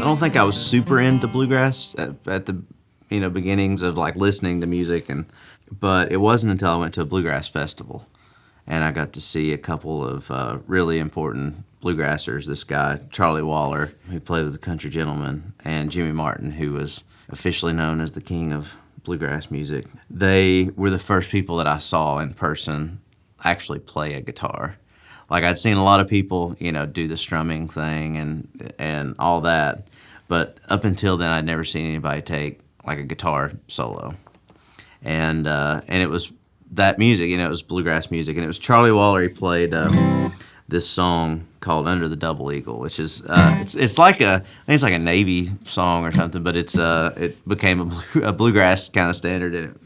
don't think I was super into bluegrass at the beginnings of like listening to music, but it wasn't until I went to a bluegrass festival and I got to see a couple of really important bluegrassers. This guy, Charlie Waller, who played with the Country Gentlemen, and Jimmy Martin, who was officially known as the king of bluegrass music. They were the first people that I saw in person actually play a guitar. Like, I'd seen a lot of people, do the strumming thing and all that, but up until then I'd never seen anybody take like a guitar solo. And it was that music, it was bluegrass music, and it was Charlie Waller. He played this song called "Under the Double Eagle," which is it's like I think it's like a Navy song or something, but it became a bluegrass kind of standard.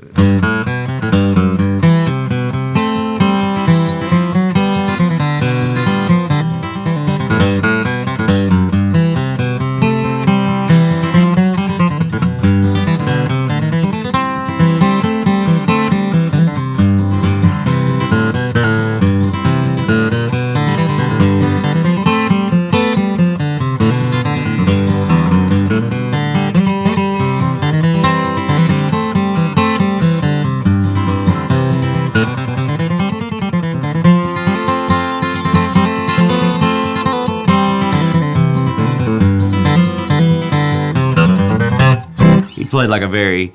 Played like a very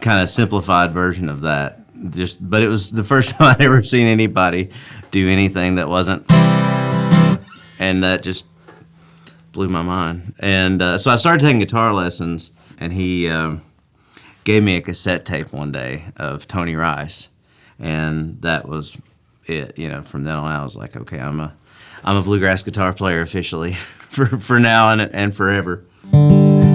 kind of simplified version of that. But it was the first time I'd ever seen anybody do anything that wasn't, and that just blew my mind. And so I started taking guitar lessons, and he gave me a cassette tape one day of Tony Rice, and that was it. From then on, I was like, okay, I'm a bluegrass guitar player officially for now and forever.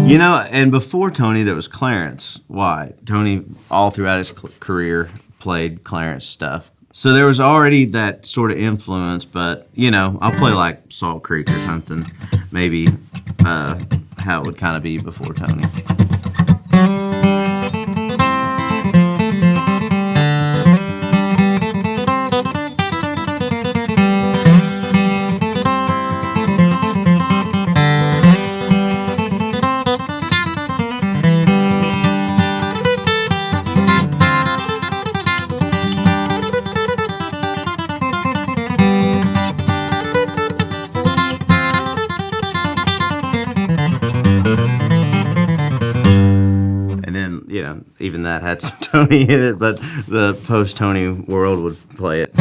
And before Tony, there was Clarence White. Tony, all throughout his career, played Clarence stuff. So there was already that sort of influence, but, I'll play like Salt Creek or something, maybe how it would kind of be before Tony. Even that had some Tony in it, but the post-Tony world would play it.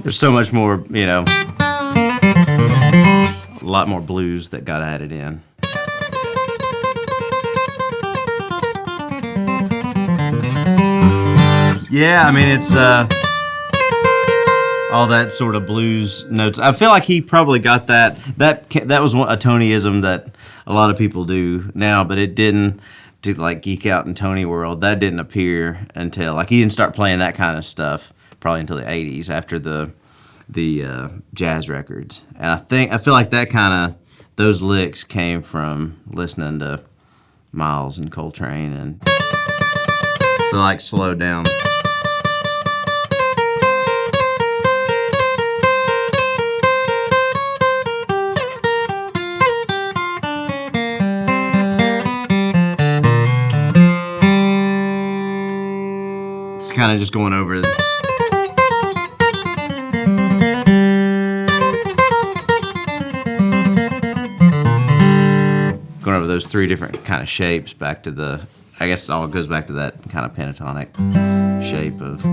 There's so much more, a lot more blues that got added in. Yeah, it's all that sort of blues notes. I feel like he probably got that. That was a Tonyism that a lot of people do now, but it didn't. To like geek out in Tony world, that didn't appear until he didn't start playing that kind of stuff probably until the 80s after the jazz records. And I feel like that kind of, those licks came from listening to Miles and Coltrane, and so slow down. It's kind of just going over those three different kind of shapes back to I guess it all goes back to that kind of pentatonic shape of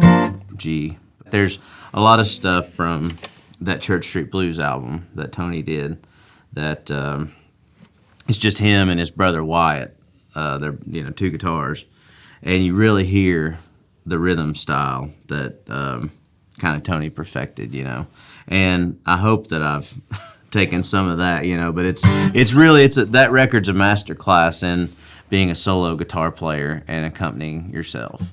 G. There's a lot of stuff from that Church Street Blues album that Tony did that it's just him and his brother Wyatt. They're two guitars, and you really hear the rhythm style that kind of Tony perfected, And I hope that I've taking some of that, but that record's a master class in being a solo guitar player and accompanying yourself.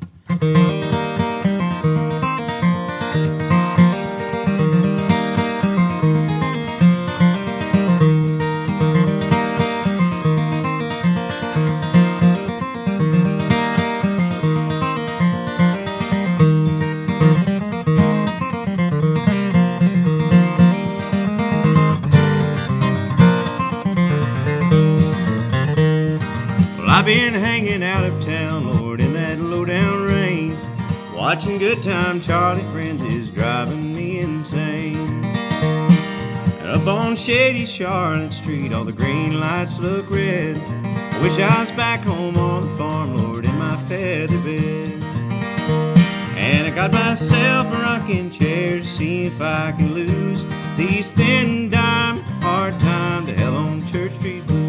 I've been hanging out of town, Lord, in that low-down rain. Watching Good Time Charlie Friends is driving me insane. And up on shady Charlotte Street, all the green lights look red. I wish I was back home on the farm, Lord, in my feather bed. And I got myself a rocking chair to see if I can lose these thin dime, hard time to hell on Church Street blues.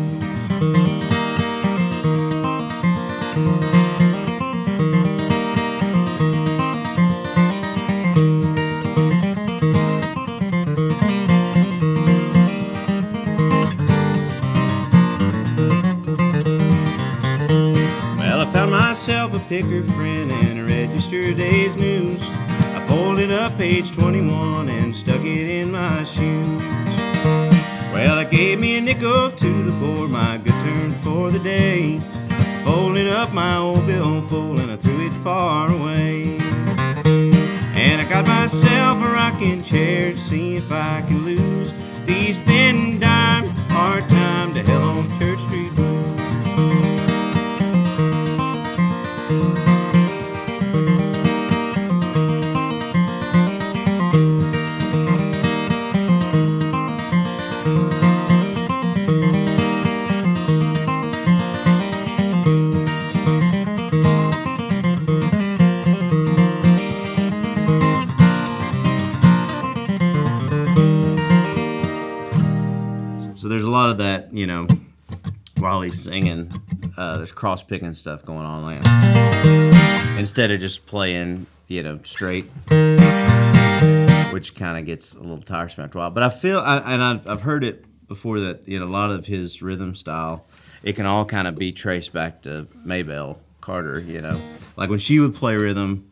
Myself a picker friend and a register day's news. I folded up page 21 and stuck it in my shoes. Well, I gave me a nickel to the board, my good turn for the day. Folded up my old billfold and I threw it far away. And I got myself a rocking chair to see if I can lose these thin dime, hard time to hell on Church Street blues. So there's a lot of that, while he's singing, there's cross-picking stuff going on. Like, instead of just playing, straight, which kind of gets a little tiresome after a while. But I feel, I've heard it before that, a lot of his rhythm style, it can all kind of be traced back to Maybelle Carter, Like when she would play rhythm,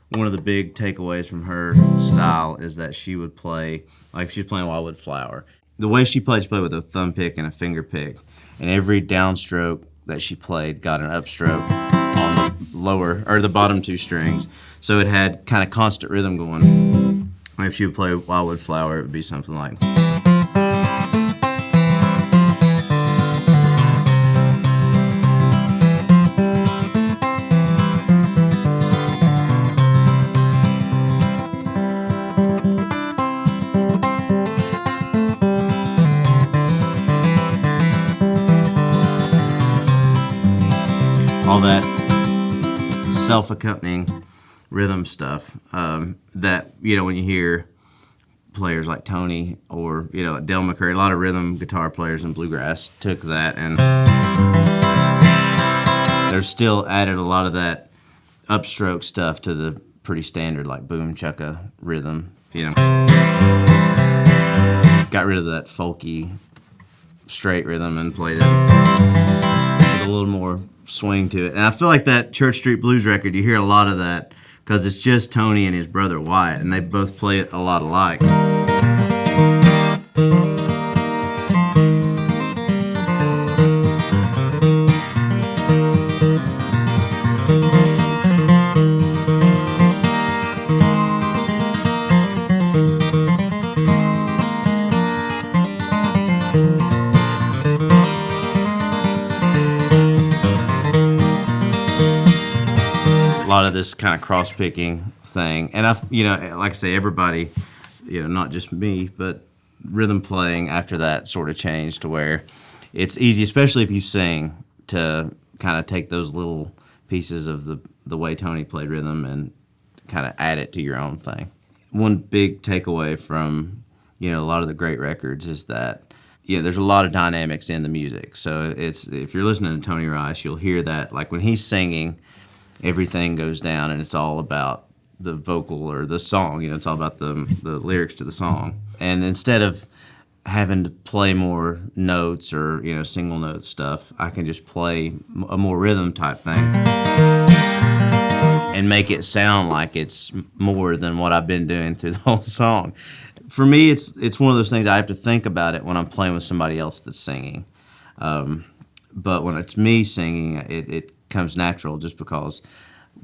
one of the big takeaways from her style is that she would play, like if she was playing Wildwood Flower, the way she played with a thumb pick and a finger pick, and every downstroke that she played got an upstroke on the lower or the bottom two strings, so it had kind of constant rhythm going. Like if she would play Wildwood Flower, it would be something like. All that self-accompanying rhythm stuff that, when you hear players like Tony or, Del McCurry, a lot of rhythm guitar players in bluegrass took that and they're still added a lot of that upstroke stuff to the pretty standard, like boom chukka rhythm, Got rid of that folky straight rhythm and played it with a little more swing to it. And I feel like that Church Street Blues record, you hear a lot of that because it's just Tony and his brother Wyatt, and they both play it a lot alike. A lot of this kind of cross-picking thing, and like I say, everybody, not just me, but rhythm playing after that sort of changed to where it's easy, especially if you sing, to kind of take those little pieces of the way Tony played rhythm and kind of add it to your own thing. One big takeaway from a lot of the great records is that there's a lot of dynamics in the music. So if you're listening to Tony Rice, you'll hear that, like when he's singing, everything goes down and it's all about the vocal or the song. It's all about the lyrics to the song. And instead of having to play more notes or single note stuff. I can just play a more rhythm type thing and make it sound like it's more than what I've been doing through the whole song. For me, it's one of those things I have to think about it when I'm playing with somebody else that's singing. But when it's me singing, it comes natural just because,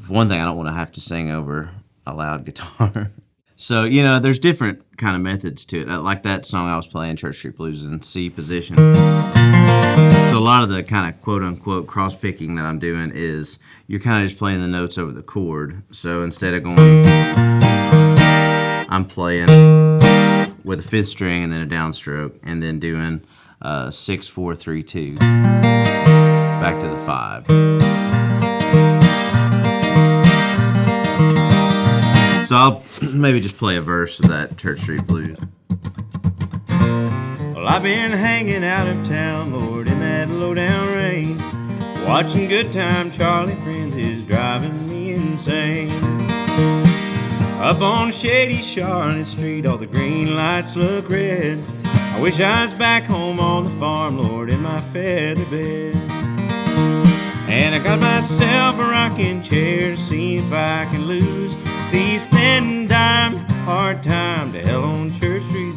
for one thing, I don't want to have to sing over a loud guitar. So, there's different kind of methods to it. Like that song I was playing, Church Street Blues, in C position. So a lot of the kind of quote-unquote cross-picking that I'm doing is you're kind of just playing the notes over the chord. So instead of going, I'm playing with a fifth string and then a downstroke, and then doing 6, 4, 3, 2, back to the 5. So I'll maybe just play a verse of that Church Street Blues. Well, I've been hanging out of town, Lord, in that low-down rain. Watching Good Time Charlie Friends is driving me insane. Up on shady Charlotte Street, all the green lights look red. I wish I was back home on the farm, Lord, in my feather bed. And I got myself a rocking chair to see if I can lose these thin dime, hard time to hell on Church Street